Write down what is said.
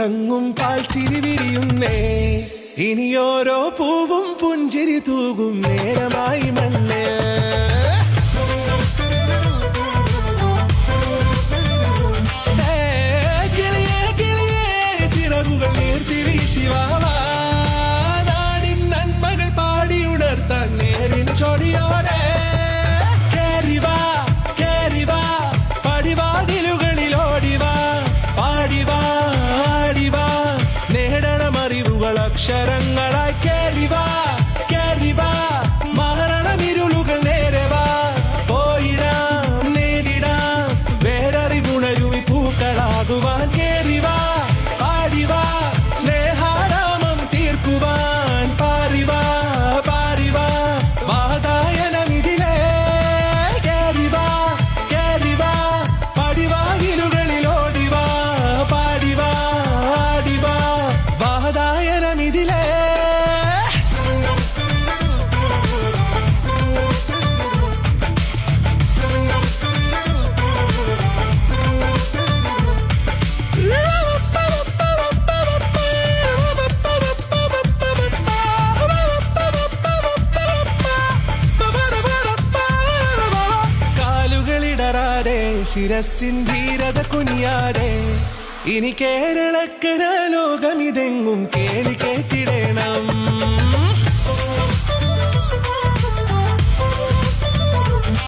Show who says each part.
Speaker 1: തിളങ്ങും പാൽച്ചിരി വിരിയുന്നേ ഇനിയോരോ പൂവും പുഞ്ചിരി തൂകും നേരമായി മണ്ണേ കിളിയേ കിളിയേ ചിറകുകൾ നീർത്തി വീശിവാവാ നാടിൻ നന്മകൾ പാടിയുണർത്താൻ നേരിൻ ചൊടിയോടെ കേറിവാ കേറിവാ പടിവാതിലുകളിൽ ഓടിവാ പാടിവാ ആടിവാ നേടണം അറിവുകൾ അക്ഷരങ്ങളായി കേറിവാ കേറിവാ മരണമിരുളുകൾ നേരവാ പോയിടാം നേടിടാം വേററിവുണരുവി പൂക്കളാകുവാൻ കേറിവാ പാടിവാ സ്നേഹാരാമം തീർക്കുവാൻ പാറിവാ പാറിവാ വാതായനമിതിലേ കേറിവാ കേറിവാ പടിവാതിലുകളിൽ ഓടിവാ പാടിവാ ആടിവാ വാതായനമിതിലേ കാലുകളിടറാതെ ശിരസിൻ ധീരത കുനിയാതെ ഇനി കേരളക്കര ലോകമിതെങ്ങും കേളി കേട്ടിടണം